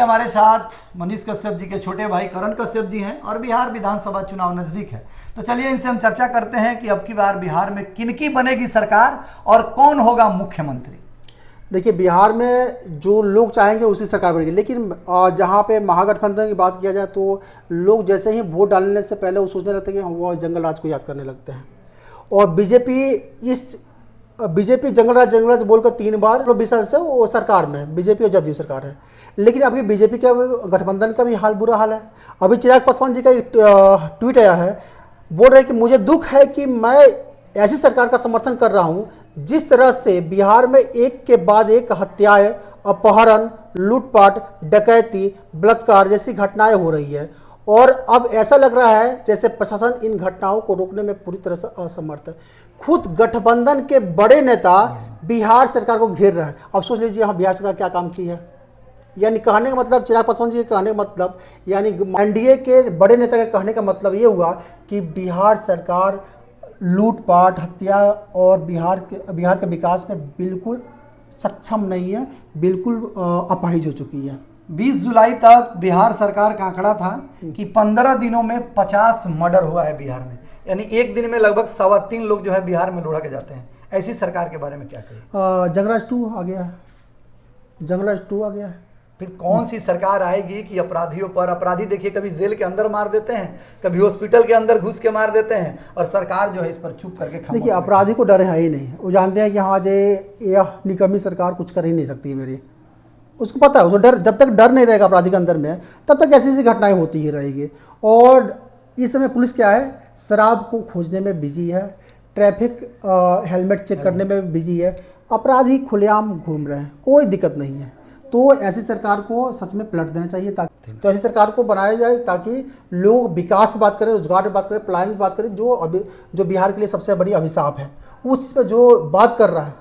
हमारे साथ मनीष कश्यप जी के छोटे भाई करण कश्यप जी हैं और बिहार विधानसभा चुनाव नजदीक है, तो चलिए इनसे हम चर्चा करते हैं कि अब की बार बिहार में किनकी बनेगी सरकार और कौन होगा मुख्यमंत्री। देखिए, बिहार में जो लोग चाहेंगे उसी सरकार बनेगी, लेकिन जहाँ पे महागठबंधन की बात किया जाए तो लोग जैसे ही वोट डालने से पहले वो सोचने लगते हैं कि वो जंगल राज को याद करने लगते हैं। और बीजेपी जंगल राज बोलकर 3 बार 20 साल से वो सरकार में है, बीजेपी और जदयू सरकार है। लेकिन अभी बीजेपी का गठबंधन का भी बुरा हाल है। अभी चिराग पासवान जी का एक ट्वीट आया है, बोल रहे हैं कि मुझे दुख है कि मैं ऐसी सरकार का समर्थन कर रहा हूं जिस तरह से बिहार में एक के बाद एक हत्याएं, अपहरण, लूटपाट, डकैती, बलात्कार जैसी घटनाएं हो रही है। और अब ऐसा लग रहा है जैसे प्रशासन इन घटनाओं को रोकने में पूरी तरह से असमर्थ है। खुद गठबंधन के बड़े नेता बिहार सरकार को घेर रहे हैं। अब सोच लीजिए यहाँ बिहार सरकार क्या काम की है। यानी कहने का मतलब, चिराग पासवान जी के कहने का मतलब, यानी एनडीए के बड़े नेता के कहने का मतलब ये हुआ कि बिहार सरकार लूटपाट, हत्या और बिहार के विकास में बिल्कुल सक्षम नहीं है, बिल्कुल अपाहिज हो चुकी है। 20 जुलाई तक बिहार सरकार का आंकड़ा था कि 15 दिनों में 50 मर्डर हुआ है बिहार में, यानी एक दिन में लगभग 3.25 लोग जो है बिहार में लुढ़क जाते हैं। ऐसी सरकार के बारे में क्या कहिए। जंगलराज 2 आ गया है, जंगलराज 2 आ गया है। फिर कौन सी सरकार आएगी कि अपराधियों पर, अपराधी देखिए कभी जेल के अंदर मार देते हैं, कभी हॉस्पिटल के अंदर घुस के मार देते हैं, और सरकार जो है इस पर चुप करके खामोश। देखिए, अपराधी को डर है ही नहीं। वो जानते हैं कि हाँ यह निकम्मी सरकार कुछ कर ही नहीं सकती मेरी। उसको पता है, उसको डर, जब तक डर नहीं रहेगा अपराधी के अंदर में तब तक ऐसी ऐसी घटनाएं होती ही रहेगी। और इस समय पुलिस क्या है, शराब को खोजने में बिजी है, ट्रैफिक हेलमेट चेक करने में बिजी है, अपराधी खुलेआम घूम रहे हैं, कोई दिक्कत नहीं है। तो ऐसी सरकार को सच में पलट देना चाहिए, ताकि तो ऐसी सरकार को बनाया जाए ताकि लोग विकास की बात करें, रोजगार की बात करें, पलायन की बात करें, जो बिहार के लिए सबसे बड़ी अभिशाप है। उस चीज़ पर जो बात कर रहा है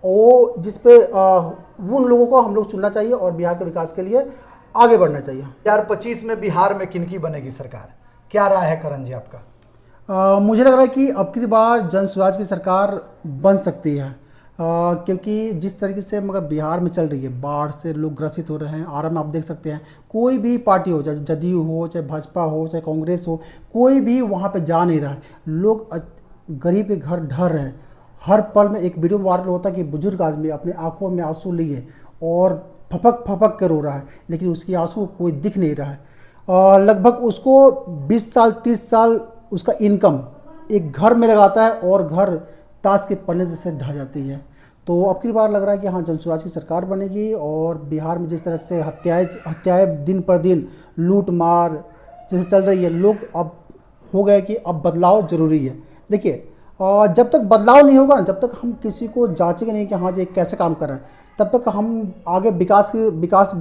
वो जिस पे उन लोगों को हम लोग चुनना चाहिए और बिहार के विकास के लिए आगे बढ़ना चाहिए। 2025 में बिहार में किनकी बनेगी सरकार, क्या राय है करण जी आपका। मुझे लग रहा है कि अब की बार जन स्वराज की सरकार बन सकती है, क्योंकि जिस तरीके से मगर बिहार में चल रही है, बाढ़ से लोग ग्रसित हो रहे हैं। आरा में आप देख सकते हैं, कोई भी पार्टी हो, चाहे जदयू हो, चाहे भाजपा हो, चाहे कांग्रेस हो, कोई भी वहाँ पे जा नहीं रहा है। लोग गरीब के घर ढह रहे हैं। हर पल में एक वीडियो वायरल होता है कि बुजुर्ग आदमी अपने आंखों में आंसू लिए और फपक के रो रहा है, लेकिन उसकी आंसू कोई दिख नहीं रहा है। लगभग उसको 20 साल 30 साल उसका इनकम एक घर में लगाता है और घर ताश के पन्ने जैसे ढह जाती है। तो अब की बार लग रहा है कि हाँ, जन स्वराज की सरकार बनेगी। और बिहार में जिस तरह से हत्याएं दिन पर दिन, लूट मार से चल रही है, लोग अब हो गए कि अब बदलाव जरूरी है। देखिए, जब तक बदलाव नहीं होगा ना, जब तक हम किसी को जांचेंगे नहीं कि हाँ ये कैसे काम कर रहा है, तब तक हम आगे बिहार की विकास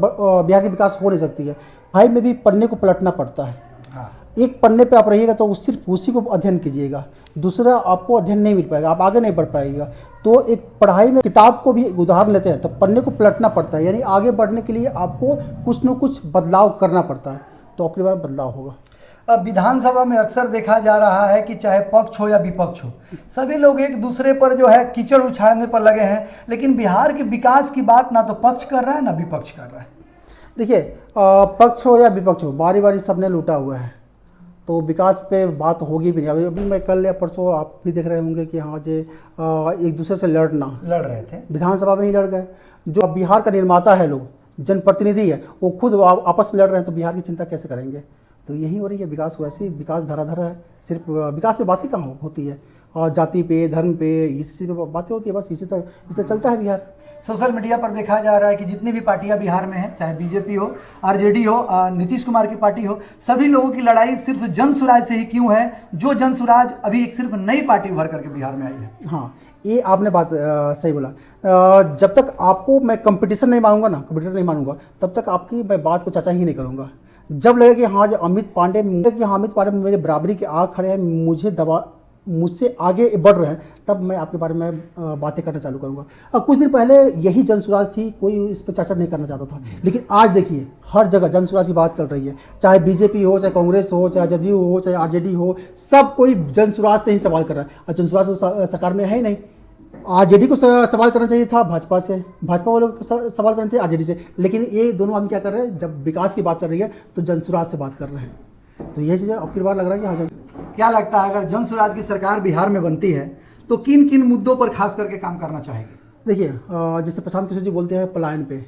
हो नहीं सकती है। भाई में भी पन्ने को पलटना पड़ता है। हाँ। एक पन्ने पे आप रहिएगा तो सिर्फ उसी को अध्ययन कीजिएगा, दूसरा आपको अध्ययन नहीं मिल पाएगा, आप आगे नहीं बढ़ पाएगा। तो एक पढ़ाई में किताब को भी उदाहरण लेते हैं तो पन्ने को पलटना पड़ता है, यानी आगे बढ़ने के लिए आपको कुछ न कुछ बदलाव करना पड़ता है। तो अब की बार बदलाव होगा। अब विधानसभा में अक्सर देखा जा रहा है कि चाहे पक्ष हो या विपक्ष हो, सभी लोग एक दूसरे पर जो है कीचड़ उछालने पर लगे हैं, लेकिन बिहार के विकास की बात ना तो पक्ष कर रहा है ना विपक्ष कर रहा है। देखिए, पक्ष हो या विपक्ष हो, बारी बारी सबने लूटा हुआ है, तो विकास पे बात होगी भी नहीं। अभी मैं कल या परसों आप भी देख रहे होंगे कि हाँ जे एक दूसरे से लड़ रहे थे, विधानसभा में ही लड़ गए। जो बिहार का निर्माता है, लोग जनप्रतिनिधि है, वो खुद आपस में लड़ रहे हैं, तो बिहार की चिंता कैसे करेंगे। तो यही हो रही है, विकास वैसे ही विकास धराधर है। सिर्फ विकास पे बात ही कहाँ होती है, और जाति पे, धर्म पे, इसी पे बातें होती है, बस इसी तरह चलता है बिहार। सोशल मीडिया पर देखा जा रहा है कि जितनी भी पार्टियां बिहार में हैं, चाहे बीजेपी हो, आरजेडी हो, नीतीश कुमार की पार्टी हो, सभी लोगों की लड़ाई सिर्फ जन सुराज से ही क्यों है, जो जन सुराज अभी एक सिर्फ नई पार्टी उभर करके बिहार में आई है। हाँ, ये आपने बात सही बोला। जब तक आपको मैं कंपटीशन नहीं मानूंगा ना, कंपटीटर नहीं मानूंगा, तब तक आपकी मैं बात को चर्चा ही नहीं करूंगा। जब लगे कि हाँ जो अमित पांडे मेरे बराबरी के आग खड़े हैं, मुझसे आगे बढ़ रहे हैं, तब मैं आपके बारे में बातें करना चालू करूंगा। कुछ दिन पहले यही जनसुराज थी, कोई इस पर चर्चा नहीं करना चाहता था, लेकिन आज देखिए हर जगह जनसुराज की बात चल रही है। चाहे बीजेपी हो, चाहे कांग्रेस हो, चाहे जदयू हो, चाहे आरजेडी हो, सब कोई जनसुराज से ही सवाल कर रहा है। और जनसुराज सरकार में है ही नहीं, आरजेडी को सवाल करना चाहिए था भाजपा से, भाजपा वालों को सवाल करना चाहिए आरजेडी से, लेकिन ये दोनों आदमी क्या कर रहे हैं, जब विकास की बात चल रही है तो जनसुराज से बात कर रहे हैं। तो ये चीज़ें अब की बार लग रहा है कि हाँ। क्या लगता है अगर जनसुराज की सरकार बिहार में बनती है तो किन किन मुद्दों पर खास करके काम करना चाहेगी? देखिए, जैसे प्रशांत किशोर जी बोलते हैं पलायन पे,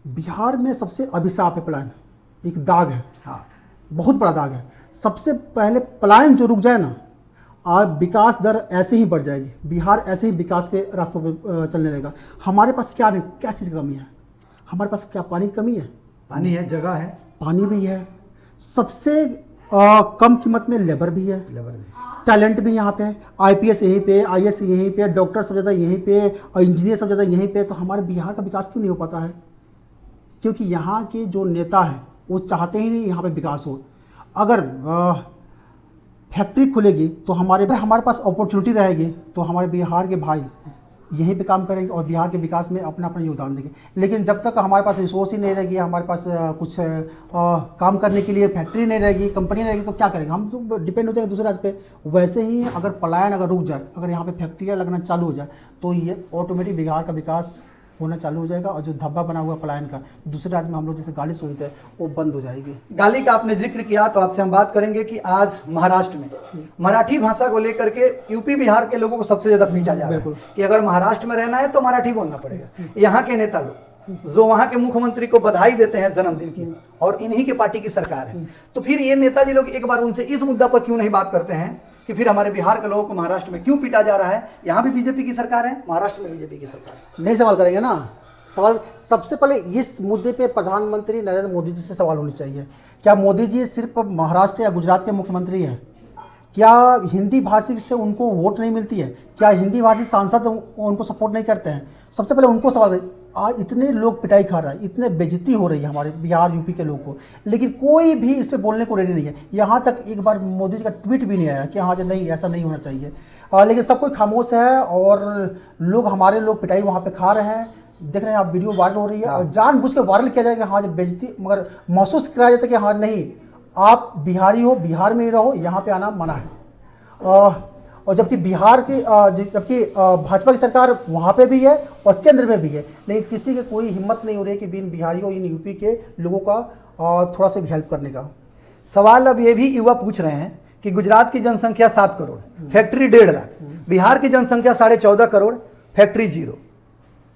बिहार में सबसे अभिशाप है पलायन, एक दाग है, हाँ, बहुत बड़ा दाग है। सबसे पहले पलायन जो रुक जाए ना, आज विकास दर ऐसे ही बढ़ जाएगी, बिहार ऐसे ही विकास के रास्तों पे चलने लगेगा। हमारे पास क्या नहीं, क्या चीज़ की कमी है? हमारे पास क्या पानी की कमी है? पानी है, जगह है, पानी भी है, सबसे कम कीमत में लेबर भी है, टैलेंट भी यहाँ पे है, आईपीएस यहीं पे, आईएएस यहीं पे, डॉक्टर सब ज़्यादा यहीं पे और इंजीनियर सब ज़्यादा यहीं पे। तो हमारे बिहार का विकास क्यों नहीं हो पाता है? क्योंकि यहाँ के जो नेता हैं वो चाहते ही नहीं यहाँ पे विकास हो। अगर फैक्ट्री खुलेगी तो हमारे पास अपॉर्चुनिटी रहेगी, तो हमारे बिहार के भाई यहीं पे काम करेंगे और बिहार के विकास में अपना अपना योगदान देंगे। लेकिन जब तक हमारे पास रिसोर्स ही नहीं रहेगी, हमारे पास कुछ काम करने के लिए फैक्ट्री नहीं रहेगी, कंपनी नहीं रहेगी, तो क्या करेंगे? हम तो डिपेंड हो जाएंगे दूसरे राज्य पे। वैसे ही अगर पलायन अगर रुक जाए, अगर यहाँ पे फैक्ट्रियाँ लगना चालू हो जाए, तो ये ऑटोमेटिक बिहार का विकास होना चालू हो जाएगा और जो धब्बा बना हुआ पलायन का दूसरे राज्य में हम लोग जैसे गाली सुनते हैं वो बंद हो जाएगी। गाली का आपने जिक्र किया तो आपसे हम बात करेंगे कि आज महाराष्ट्र में मराठी भाषा को लेकर के यूपी बिहार के लोगों को सबसे ज्यादा पीटा जा रहा है कि अगर महाराष्ट्र में रहना है तो मराठी बोलना पड़ेगा। यहाँ के नेता लोग जो वहां के मुख्यमंत्री को बधाई देते हैं जन्मदिन की, और इन्हीं की पार्टी की सरकार है, तो फिर ये नेताजी लोग एक बार उनसे इस मुद्दा पर क्यों नहीं बात करते हैं कि फिर हमारे बिहार के लोगों को महाराष्ट्र में क्यों पीटा जा रहा है? यहाँ भी बीजेपी की सरकार है, महाराष्ट्र में बीजेपी की सरकार नहीं सवाल करेंगे ना। सवाल सबसे पहले इस मुद्दे पे प्रधानमंत्री नरेंद्र मोदी जी से सवाल होनी चाहिए। क्या मोदी जी सिर्फ महाराष्ट्र या गुजरात के मुख्यमंत्री हैं? क्या हिंदी भाषी से उनको वोट नहीं मिलती है? क्या हिंदी भाषी सांसद उनको सपोर्ट नहीं करते हैं? सबसे पहले उनको सवाल। आज इतने लोग पिटाई खा रहा है, इतने बेइज्जती हो रही है हमारे बिहार यूपी के लोग को, लेकिन कोई भी इस पर बोलने को रेडी नहीं है। यहाँ तक एक बार मोदी जी का ट्वीट भी नहीं आया कि हाँ जी नहीं ऐसा नहीं होना चाहिए, लेकिन सब कोई खामोश है और लोग हमारे लोग पिटाई वहाँ पे खा रहे हैं। देख रहे हैं आप, वीडियो वायरल हो रही है और जानबूझ के वायरल किया जाएगा हाँ जब बेइज्जती, मगर महसूस कराया जाता है कि हाँ नहीं आप बिहारी हो, बिहार में ही रहो, यहाँ पे आना मना है। और जबकि बिहार की जबकि भाजपा की सरकार वहाँ पे भी है और केंद्र में भी है, लेकिन किसी के कोई हिम्मत नहीं हो रही कि इन बिहारियों इन यूपी के लोगों का थोड़ा सा भी हेल्प करने का। सवाल अब ये भी युवा पूछ रहे हैं कि गुजरात की जनसंख्या 7 करोड़, फैक्ट्री 1.5 लाख, बिहार की जनसंख्या 14.5 करोड़, फैक्ट्री 0,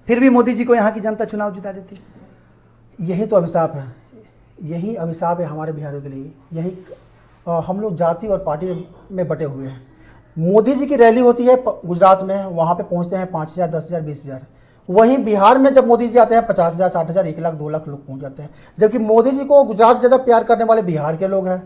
फिर भी मोदी जी को यहाँ की जनता चुनाव जिता देती है। यही तो अभिशाप है, यही अभिशाप है हमारे बिहारियों के लिए। यही हम लोग जाति और पार्टी में बटे हुए हैं। मोदी जी की रैली होती है गुजरात में, वहाँ पे पहुँचते हैं 5,000, 10,000, 20,000। वहीं बिहार में जब मोदी जी आते हैं 50,000, 60,000, 1 लाख, 2 लाख लोग पहुँच जाते हैं। जबकि मोदी जी को गुजरात से ज़्यादा प्यार करने वाले बिहार के लोग हैं।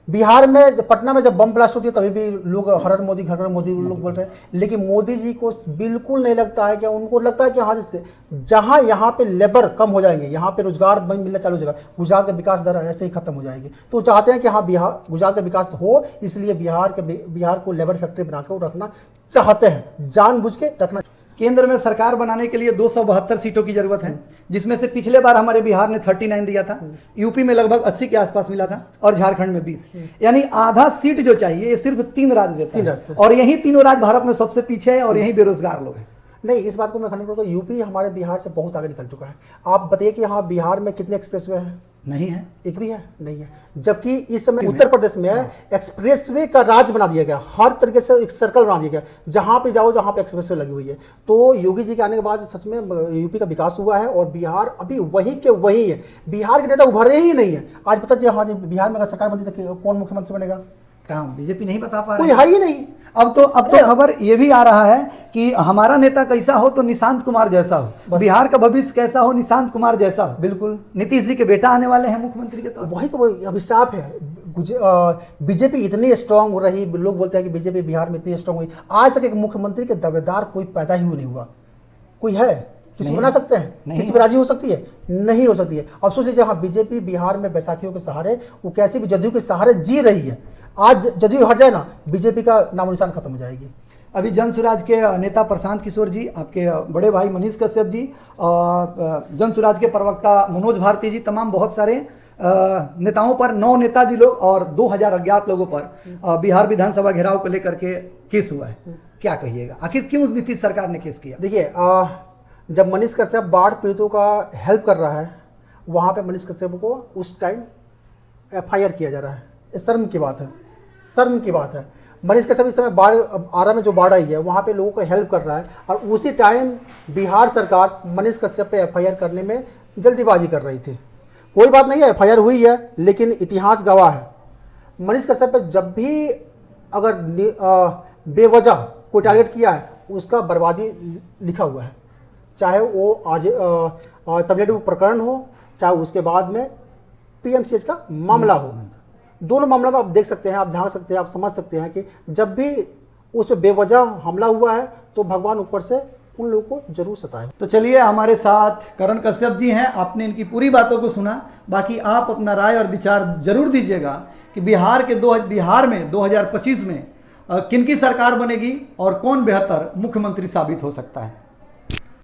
बिहार में पटना में जब बम ब्लास्ट होती है तभी भी लोग हर मोदी घर घर मोदी लोग बोल रहे हैं, लेकिन मोदी जी को बिल्कुल नहीं लगता है कि उनको लगता है कि हाँ जैसे जहाँ यहाँ पे लेबर कम हो जाएंगे, यहाँ पे रोजगार मिलना चालू हो जाएगा, गुजरात का विकास दर ऐसे ही खत्म हो जाएगी। तो चाहते हैं कि हाँ बिहार गुजरात का विकास हो, इसलिए बिहार को लेबर फैक्ट्री बनाकर रखना चाहते हैं, जानबूझ के रखना। केंद्र में सरकार बनाने के लिए 272 सीटों की जरूरत है, जिसमें से पिछले बार हमारे बिहार ने 39 दिया था, यूपी में लगभग 80 के आसपास मिला था और झारखंड में 20, यानी आधा सीट जो चाहिए ये सिर्फ 3 राज्य देते हैं। और यही तीनों राज्य भारत में सबसे पीछे है और यही बेरोजगार लोग हैं। नहीं, इस बात को मैं खंडन करूँगा, यूपी हमारे बिहार से बहुत आगे निकल चुका है। आप बताइए कि हाँ बिहार में कितने एक्सप्रेसवे हैं? नहीं है, एक भी है नहीं है। जबकि इस समय उत्तर प्रदेश में एक्सप्रेसवे का राज्य बना दिया गया, हर तरीके से एक सर्कल बना दिया गया, जहां पे जाओ जहां पे एक्सप्रेसवे लगी हुई है। तो योगी जी के आने के बाद सच में यूपी का विकास हुआ है और बिहार अभी वही के वही है। बिहार के नेता उभरे ही नहीं है। आज पता चलिए हाँ जी बिहार में अगर सरकार बनती तो कौन मुख्यमंत्री बनेगा? कहाँ, बीजेपी नहीं बता पा कोई रही है ही नहीं। अब तो खबर ये भी आ रहा है कि हमारा नेता कैसा हो तो निशांत कुमार जैसा हो, बिहार का भविष्य कैसा हो निशांत कुमार जैसा हो। बिल्कुल, नीतीश जी के बेटा आने वाले हैं मुख्यमंत्री के तौर पर। वही तो अभिशाप है। बीजेपी इतनी स्ट्रांग हो रही, लोग बोलते हैं कि बीजेपी बिहार में इतनी स्ट्रांग हुई, आज तक एक मुख्यमंत्री के दावेदार कोई पैदा ही नहीं हुआ। कोई है? किसी बना सकते हैं? किसी पर राजी हो सकती है? नहीं हो सकती है। अब सोच लीजिए हाँ बीजेपी बिहार में बैसाखियों के सहारे, वो कैसे भी जदयू के सहारे जी रही है। आज जदयू हट जाए ना, बीजेपी का नामो निशान खत्म हो जाएगी। अभी जनसुराज के नेता प्रशांत किशोर जी, आपके बड़े भाई मनीष कश्यप जी, जनसुराज के प्रवक्ता मनोज भारती जी, तमाम बहुत सारे नेताओं पर, 9 नेताजी लोग और 2000 अज्ञात लोगों पर बिहार विधानसभा घेराव को लेकर के केस हुआ है, क्या कहिएगा, आखिर क्यों नीतीश सरकार ने केस किया? देखिए, जब मनीष कश्यप बाढ़ पीड़ितों का हेल्प कर रहा है, वहाँ पे मनीष कश्यप को उस टाइम FIR किया जा रहा है। ये शर्म की बात है, शर्म की बात है। मनीष कश्यप इस समय बाढ़ आरा में जो बाढ़ आई है वहाँ पे लोगों को हेल्प कर रहा है, और उसी टाइम बिहार सरकार मनीष कश्यप पे FIR करने में जल्दीबाजी कर रही थी। कोई बात नहीं है, FIR हुई है, लेकिन इतिहास गवाह है, मनीष कश्यप पे जब भी अगर बेवजह कोई टारगेट किया है, उसका बर्बादी लिखा हुआ है। चाहे वो आज तबलीग प्रकरण हो, चाहे उसके बाद में PMCH का मामला हो, दोनों मामलों में आप देख सकते हैं, आप झांक सकते हैं, आप समझ सकते हैं कि जब भी उस पर बेवजह हमला हुआ है तो भगवान ऊपर से उन लोगों को जरूर सताए। तो चलिए, हमारे साथ करण कश्यप जी हैं, आपने इनकी पूरी बातों को सुना। बाकी आप अपना राय और विचार जरूर दीजिएगा कि बिहार में 2025 में किनकी सरकार बनेगी और कौन बेहतर मुख्यमंत्री साबित हो सकता है।